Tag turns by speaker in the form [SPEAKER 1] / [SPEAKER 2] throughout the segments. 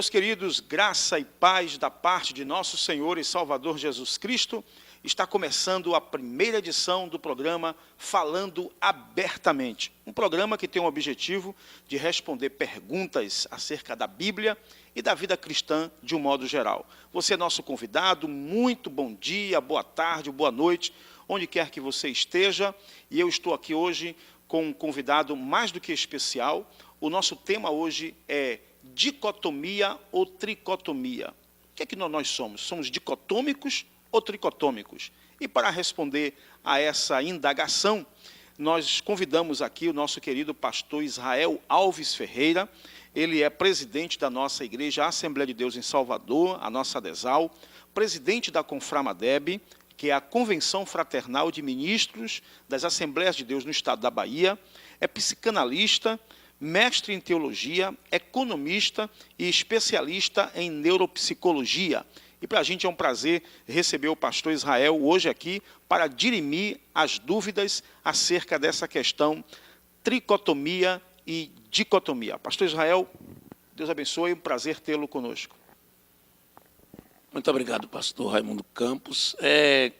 [SPEAKER 1] Meus queridos, graça e paz da parte de nosso Senhor e Salvador Jesus Cristo, está começando a primeira edição do programa Falando Abertamente. Um programa que tem o objetivo de responder perguntas acerca da Bíblia e da vida cristã de um modo geral. Você é nosso convidado, muito bom dia, boa tarde, boa noite, onde quer que você esteja. E eu estou aqui hoje com um convidado mais do que especial. O nosso tema hoje é dicotomia ou tricotomia. O que é que nós somos? Somos dicotômicos ou tricotômicos? E para responder a essa indagação, nós convidamos aqui o nosso querido pastor Israel Alves Ferreira. Ele é presidente da nossa igreja Assembleia de Deus em Salvador, a nossa ADESAL, presidente da Conframadeb, que é a Convenção Fraternal de Ministros das Assembleias de Deus no estado da Bahia, é psicanalista, mestre em teologia, economista e especialista em neuropsicologia. E para a gente é um prazer receber o pastor Israel hoje aqui para dirimir as dúvidas acerca dessa questão tricotomia e dicotomia. Pastor Israel, Deus abençoe, um prazer tê-lo conosco.
[SPEAKER 2] Muito obrigado, pastor Raimundo Campos.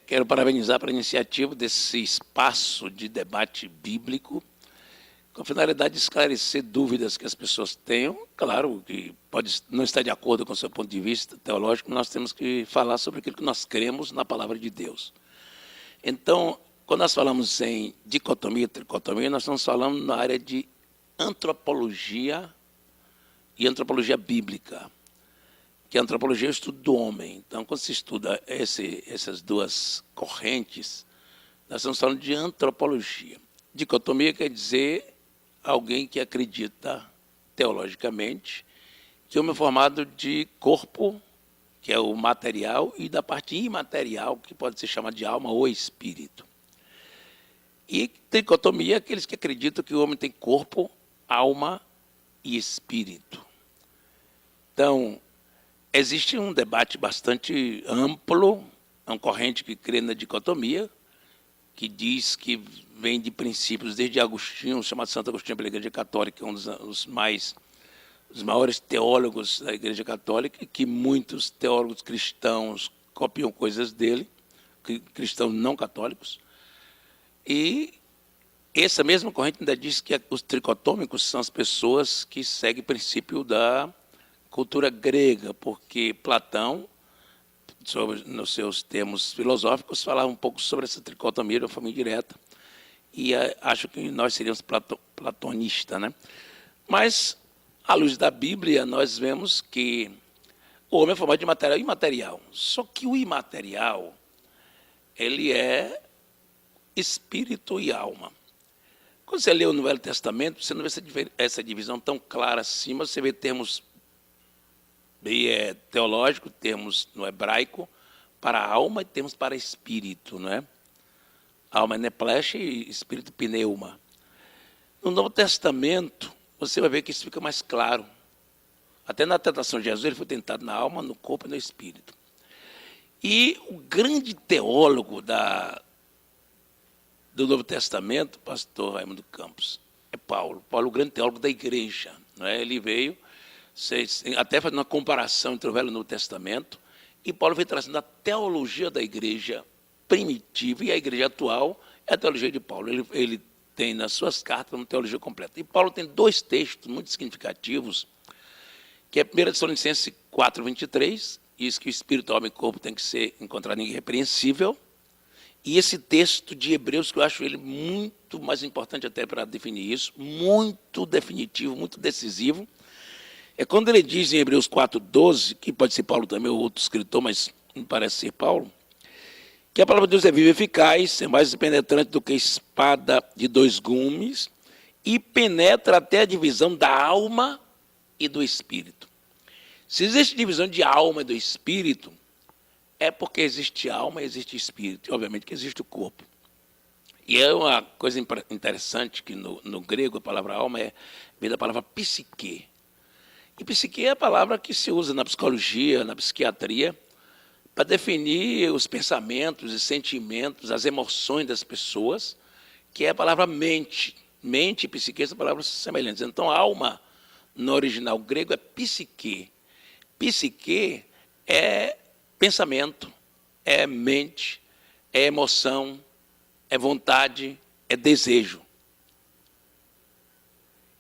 [SPEAKER 2] Quero parabenizar pela iniciativa desse espaço de debate bíblico, com a finalidade de esclarecer dúvidas que as pessoas tenham. Claro que pode não estar de acordo com o seu ponto de vista teológico, nós temos que falar sobre aquilo que nós cremos na palavra de Deus. Então, quando nós falamos em dicotomia e tricotomia, nós estamos falando na área de antropologia e antropologia bíblica, que a antropologia é o estudo do homem. Então, quando se estuda essas duas correntes, nós estamos falando de antropologia. Dicotomia quer dizer alguém que acredita teologicamente que o homem é formado de corpo, que é o material, e da parte imaterial, que pode ser chamada de alma ou espírito. E tricotomia é aqueles que acreditam que o homem tem corpo, alma e espírito. Então, existe um debate bastante amplo, é uma corrente que crê na dicotomia, que diz que vem de princípios desde Agostinho, chamado Santo Agostinho pela Igreja Católica, um dos maiores teólogos da Igreja Católica, que muitos teólogos cristãos copiam coisas dele, cristãos não católicos. E essa mesma corrente ainda diz que os tricotômicos são as pessoas que seguem o princípio da cultura grega, porque Platão, nos seus termos filosóficos, falava um pouco sobre essa tricotomia de uma forma indireta, e acho que nós seríamos platonistas, né? Mas, à luz da Bíblia, nós vemos que o homem é formado de material e imaterial. Só que o imaterial, ele é espírito e alma. Quando você lê o Novo Testamento, você não vê essa divisão tão clara assim, mas você vê termos teológicos, termos no hebraico para alma e termos para espírito, não é? Alma é neplesh e espírito pneuma. No Novo Testamento, você vai ver que isso fica mais claro. Até na tentação de Jesus, ele foi tentado na alma, no corpo e no espírito. E o grande teólogo do Novo Testamento, pastor Raimundo Campos, é Paulo. Paulo, o grande teólogo da igreja. Não é? Ele veio até fazendo uma comparação entre o Velho e o Novo Testamento, e Paulo veio trazendo a teologia da igreja primitiva, e a igreja atual é a teologia de Paulo. Ele tem nas suas cartas uma teologia completa. E Paulo tem dois textos muito significativos, que é 1 Tessalonicenses 4:23, diz que o espírito, alma e corpo tem que ser encontrado irrepreensível, e esse texto de Hebreus, que eu acho ele muito mais importante até para definir isso, muito definitivo, muito decisivo, é quando ele diz em Hebreus 4:12, que pode ser Paulo também ou outro escritor, mas me parece ser Paulo, que a palavra de Deus é viva e eficaz, é mais penetrante do que espada de dois gumes, e penetra até a divisão da alma e do espírito. Se existe divisão de alma e do espírito, é porque existe alma e existe espírito, e obviamente que existe o corpo. E é uma coisa interessante que no grego a palavra alma vem da palavra psique. E psique é a palavra que se usa na psicologia, na psiquiatria, para definir os pensamentos e sentimentos, as emoções das pessoas, que é a palavra mente. Mente e psique são palavras semelhantes. Então, alma, no original grego, é psique. Psique é pensamento, é mente, é emoção, é vontade, é desejo.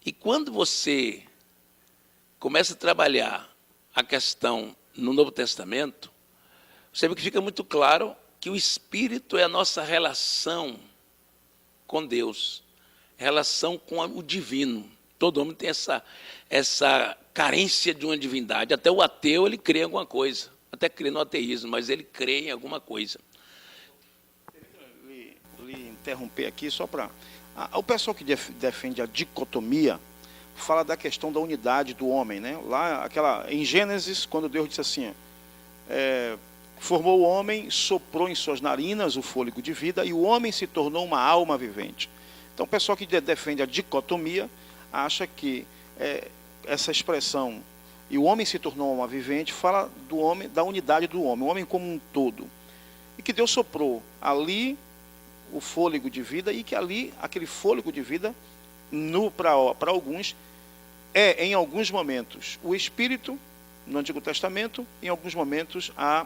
[SPEAKER 2] E quando você começa a trabalhar a questão no Novo Testamento, você vê que fica muito claro que o Espírito é a nossa relação com Deus, relação com o divino. Todo homem tem essa carência de uma divindade. Até o ateu, ele crê em alguma coisa. Até crê no ateísmo, mas ele crê em alguma coisa.
[SPEAKER 1] Lhe interromper aqui só para... O pessoal que defende a dicotomia fala da questão da unidade do homem, né? Lá, em Gênesis, quando Deus disse assim, formou o homem, soprou em suas narinas o fôlego de vida, e o homem se tornou uma alma vivente. Então, o pessoal que defende a dicotomia acha que essa expressão, e o homem se tornou uma alma vivente, fala do homem, da unidade do homem, o homem como um todo. E que Deus soprou ali o fôlego de vida, e que ali, aquele fôlego de vida, para alguns, em alguns momentos, o Espírito, no Antigo Testamento, em alguns momentos, a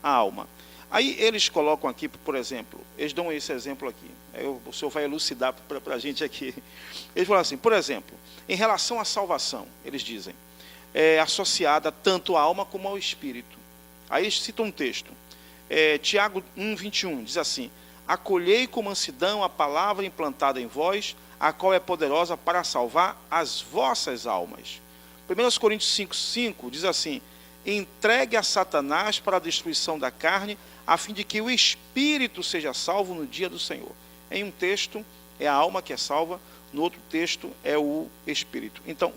[SPEAKER 1] alma. Aí eles colocam aqui, por exemplo, eles dão esse exemplo aqui, o senhor vai elucidar para a gente aqui. Eles falam assim, por exemplo, em relação à salvação, eles dizem, é associada tanto à alma como ao Espírito. Aí eles citam um texto, Tiago 1:21, diz assim, acolhei com mansidão a palavra implantada em vós, a qual é poderosa para salvar as vossas almas. 1 Coríntios 5:5 diz assim, entregue a Satanás para a destruição da carne, a fim de que o espírito seja salvo no dia do Senhor. Em um texto é a alma que é salva, no outro texto é o espírito. Então,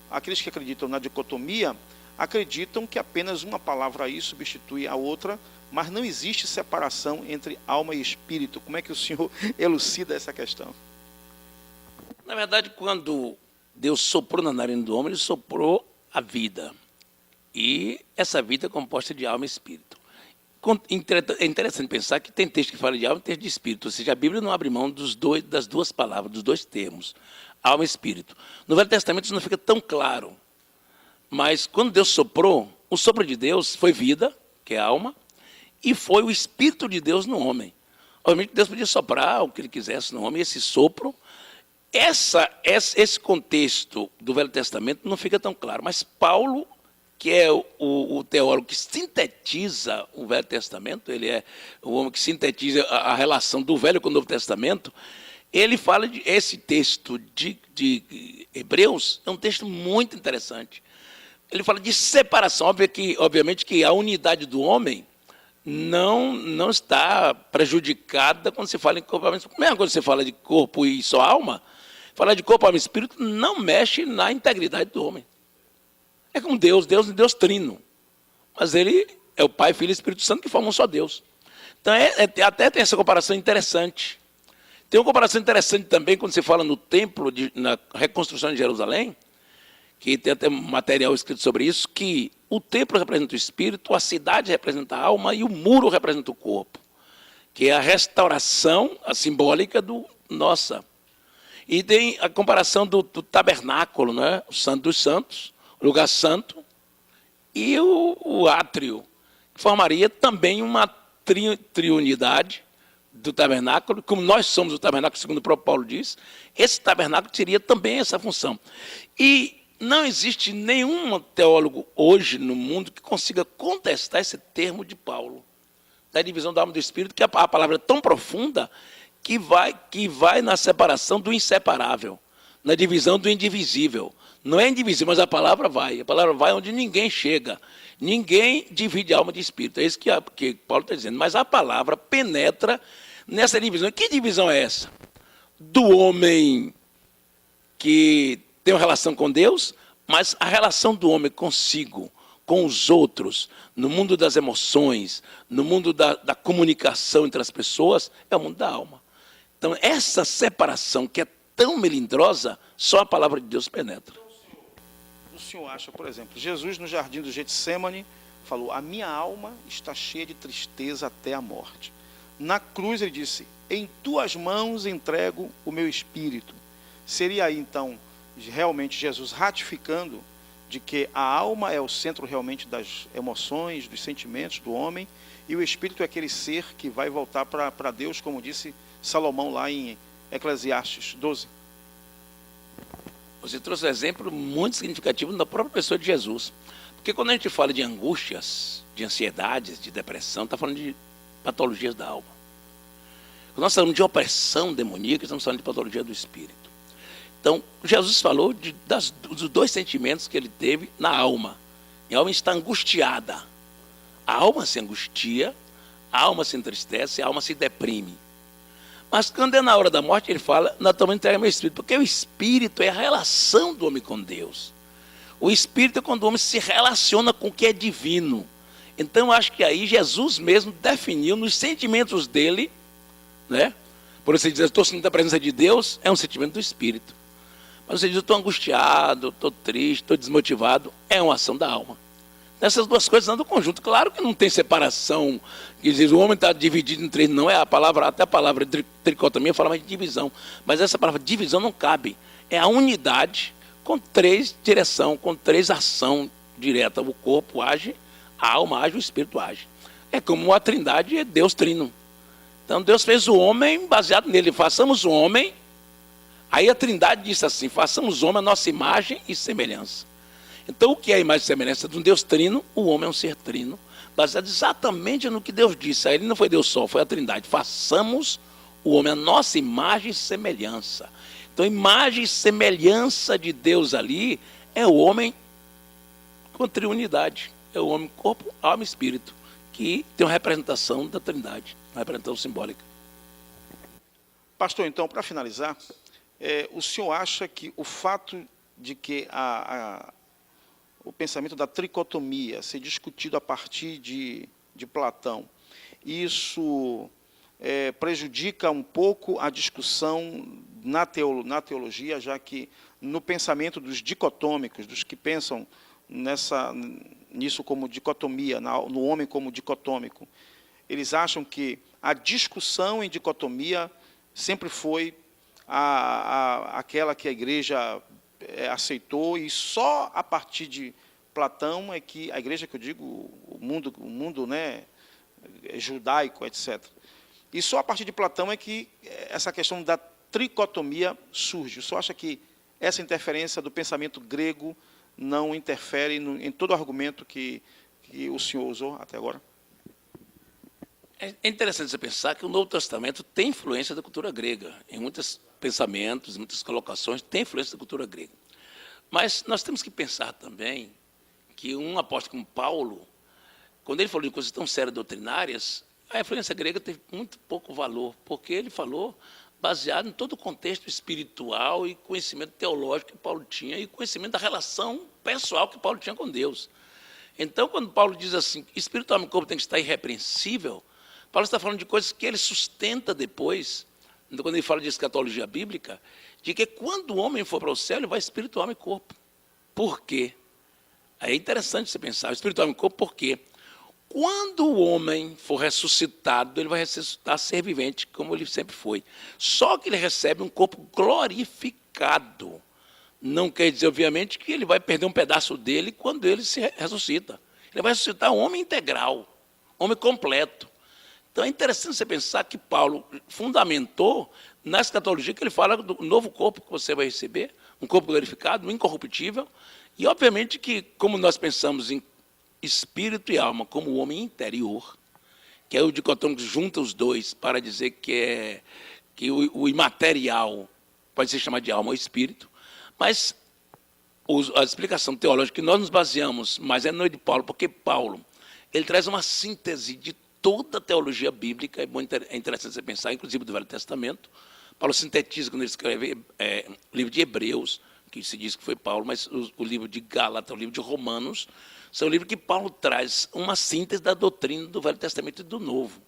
[SPEAKER 1] aqueles que acreditam na dicotomia, acreditam que apenas uma palavra aí substitui a outra, mas não existe separação entre alma e espírito. Como é que o senhor elucida essa questão?
[SPEAKER 2] Na verdade, quando Deus soprou na narina do homem, ele soprou a vida. E essa vida é composta de alma e espírito. É interessante pensar que tem texto que fala de alma e texto de espírito. Ou seja, a Bíblia não abre mão das duas palavras, dos dois termos, alma e espírito. No Velho Testamento isso não fica tão claro. Mas quando Deus soprou, o sopro de Deus foi vida, que é alma, e foi o Espírito de Deus no homem. Obviamente Deus podia soprar o que ele quisesse no homem, e esse sopro, esse contexto do Velho Testamento não fica tão claro. Mas Paulo, que é o teólogo que sintetiza o Velho Testamento, ele é o homem que sintetiza a relação do Velho com o Novo Testamento, ele fala de esse texto de Hebreus, é um texto muito interessante. Ele fala de separação, obviamente que a unidade do homem não está prejudicada quando se fala em corpo e alma. Mesmo quando você fala de corpo e só alma, falar de corpo, alma e espírito não mexe na integridade do homem. É como Deus trino. Mas ele é o Pai, Filho e Espírito Santo que formam um só Deus. Então, até tem essa comparação interessante. Tem uma comparação interessante também quando se fala no templo, na reconstrução de Jerusalém, que tem até material escrito sobre isso, que o templo representa o espírito, a cidade representa a alma e o muro representa o corpo, que é a restauração a simbólica do nossa. E tem a comparação do tabernáculo, né? O Santo dos Santos, o lugar santo, e o átrio, que formaria também uma triunidade do tabernáculo, como nós somos o tabernáculo, segundo o próprio Paulo diz, esse tabernáculo teria também essa função. E não existe nenhum teólogo hoje no mundo que consiga contestar esse termo de Paulo, da divisão da alma e do espírito, que a palavra é tão profunda que vai na separação do inseparável, na divisão do indivisível. Não é indivisível, mas a palavra vai onde ninguém chega. Ninguém divide alma de espírito. É isso que Paulo está dizendo. Mas a palavra penetra nessa divisão. Que divisão é essa? Do homem que tem uma relação com Deus, mas a relação do homem consigo, com os outros, no mundo das emoções, no mundo da comunicação entre as pessoas, é o mundo da alma. Então, essa separação que é tão melindrosa, só a palavra de Deus penetra.
[SPEAKER 1] O senhor acha, por exemplo, Jesus no jardim do Getsemane falou, a minha alma está cheia de tristeza até a morte. Na cruz ele disse, em tuas mãos entrego o meu espírito. Seria aí, então, realmente Jesus ratificando de que a alma é o centro realmente das emoções, dos sentimentos do homem, e o espírito é aquele ser que vai voltar para Deus, como disse Salomão lá em Eclesiastes 12.
[SPEAKER 2] Você trouxe um exemplo muito significativo da própria pessoa de Jesus. Porque quando a gente fala de angústias, de ansiedades, de depressão, está falando de patologias da alma. Quando nós falamos de opressão demoníaca, estamos falando de patologia do espírito. Então, Jesus falou dos dois sentimentos que ele teve na alma. E a alma está angustiada. A alma se angustia, a alma se entristece, a alma se deprime. Mas quando é na hora da morte, ele fala, naturalmente entrega meu espírito. Porque o espírito é a relação do homem com Deus. O espírito é quando o homem se relaciona com o que é divino. Então, eu acho que aí Jesus mesmo definiu nos sentimentos dele, né? Por você dizer, estou sentindo a presença de Deus, é um sentimento do espírito. Mas você diz, eu estou angustiado, estou triste, estou desmotivado, é uma ação da alma. Essas duas coisas andam conjunto. Claro que não tem separação, que diz, o homem está dividido em três, não é a palavra, até a palavra tricotomia fala mais de divisão. Mas essa palavra divisão não cabe. É a unidade com três direção, com três ação direta. O corpo age, a alma age, o espírito age. É como a trindade, é Deus trino. Então Deus fez o homem baseado nele. Façamos o homem. Aí a trindade disse assim, façamos o homem a nossa imagem e semelhança. Então o que é a imagem e semelhança de um Deus trino? O homem é um ser trino, baseado exatamente no que Deus disse. Aí ele não foi Deus só, foi a trindade. Façamos o homem a nossa imagem e semelhança. Então imagem e semelhança de Deus ali é o homem com triunidade. É o homem corpo, alma e espírito, que tem uma representação da trindade, uma representação simbólica.
[SPEAKER 1] Pastor, então, para finalizar, o senhor acha que o fato de que o pensamento da tricotomia ser discutido a partir de Platão, isso prejudica um pouco a discussão na teologia, já que no pensamento dos dicotômicos, dos que pensam nisso como dicotomia, no homem como dicotômico, eles acham que a discussão em dicotomia sempre foi aquela que a igreja aceitou, e só a partir de Platão é que a igreja, que eu digo, o mundo, né, judaico, etc. E só a partir de Platão é que essa questão da tricotomia surge. O senhor acha que essa interferência do pensamento grego não interfere em todo o argumento que o senhor usou até agora?
[SPEAKER 2] É interessante você pensar que o Novo Testamento tem influência da cultura grega. Em muitos pensamentos, muitas colocações, tem influência da cultura grega. Mas nós temos que pensar também que um apóstolo como Paulo, quando ele falou de coisas tão sérias doutrinárias, a influência grega teve muito pouco valor, porque ele falou baseado em todo o contexto espiritual e conhecimento teológico que Paulo tinha e conhecimento da relação pessoal que Paulo tinha com Deus. Então, quando Paulo diz assim, espírito, alma e corpo tem que estar irrepreensível, Paulo está falando de coisas que ele sustenta depois, então, quando ele fala de escatologia bíblica, de que quando o homem for para o céu, ele vai espírito, alma e corpo. Por quê? Aí é interessante você pensar, espírito, alma e corpo, por quê? Quando o homem for ressuscitado, ele vai ressuscitar ser vivente, como ele sempre foi. Só que ele recebe um corpo glorificado. Não quer dizer, obviamente, que ele vai perder um pedaço dele quando ele se ressuscita. Ele vai ressuscitar um homem integral, homem completo. Então é interessante você pensar que Paulo fundamentou na escatologia que ele fala do novo corpo que você vai receber, um corpo glorificado, incorruptível, e obviamente que, como nós pensamos em espírito e alma como o homem interior, que é o dicotômico que junta os dois para dizer que o imaterial pode ser chamado de alma ou espírito, mas a explicação teológica que nós nos baseamos, mas é no de Paulo, porque Paulo ele traz uma síntese de toda a teologia bíblica, é interessante você pensar, inclusive do Velho Testamento. Paulo sintetiza quando ele escreve o livro de Hebreus, que se diz que foi Paulo, mas o livro de Gálatas, o livro de Romanos, são livros que Paulo traz uma síntese da doutrina do Velho Testamento e do Novo.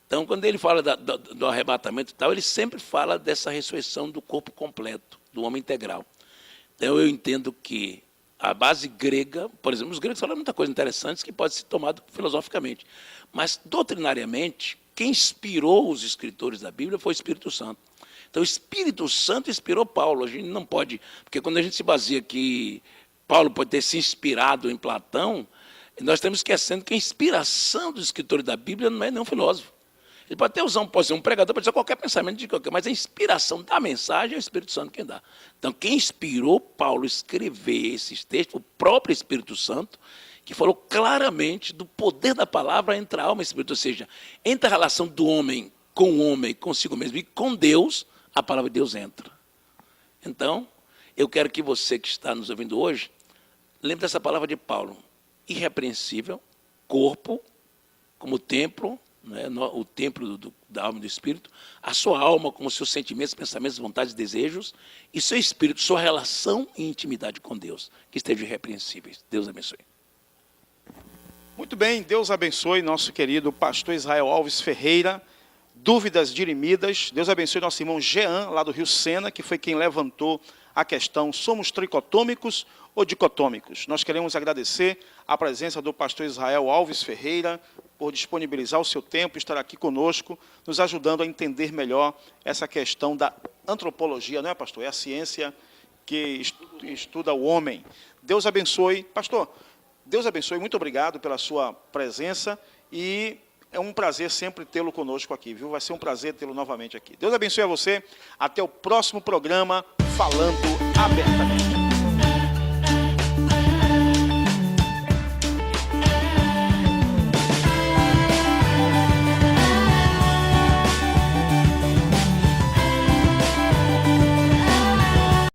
[SPEAKER 2] Então, quando ele fala do arrebatamento e tal, ele sempre fala dessa ressurreição do corpo completo, do homem integral. Então, eu entendo que a base grega, por exemplo, os gregos falam muita coisa interessante que pode ser tomado filosoficamente, mas, doutrinariamente, quem inspirou os escritores da Bíblia foi o Espírito Santo. Então, o Espírito Santo inspirou Paulo. A gente não pode, porque quando a gente se baseia que Paulo pode ter se inspirado em Platão, e nós estamos esquecendo que a inspiração dos escritores da Bíblia não é nenhum filósofo. Ele pode até usar pode ser um pregador, pode ser qualquer pensamento de qualquer, mas a inspiração da mensagem é o Espírito Santo quem dá. Então, quem inspirou Paulo a escrever esses textos foi o próprio Espírito Santo, que falou claramente do poder da palavra entre a alma e o espírito, ou seja, entre a relação do homem, consigo mesmo e com Deus, a palavra de Deus entra. Então, eu quero que você que está nos ouvindo hoje, lembre dessa palavra de Paulo, irrepreensível, corpo, como templo, né, o templo da alma e do espírito, a sua alma como seus sentimentos, pensamentos, vontades, desejos, e seu espírito, sua relação e intimidade com Deus, que estejam irrepreensíveis. Deus abençoe.
[SPEAKER 1] Muito bem, Deus abençoe nosso querido pastor Israel Alves Ferreira. Dúvidas dirimidas, Deus abençoe nosso irmão Jean, lá do Rio Sena, que foi quem levantou a questão, somos tricotômicos ou dicotômicos? Nós queremos agradecer a presença do pastor Israel Alves Ferreira, por disponibilizar o seu tempo, estar aqui conosco, nos ajudando a entender melhor essa questão da antropologia, não é, pastor? É a ciência que estuda o homem. Deus abençoe. Pastor, Deus abençoe, muito obrigado pela sua presença e é um prazer sempre tê-lo conosco aqui, viu? Vai ser um prazer tê-lo novamente aqui. Deus abençoe a você. Até o próximo programa, Falando Abertamente.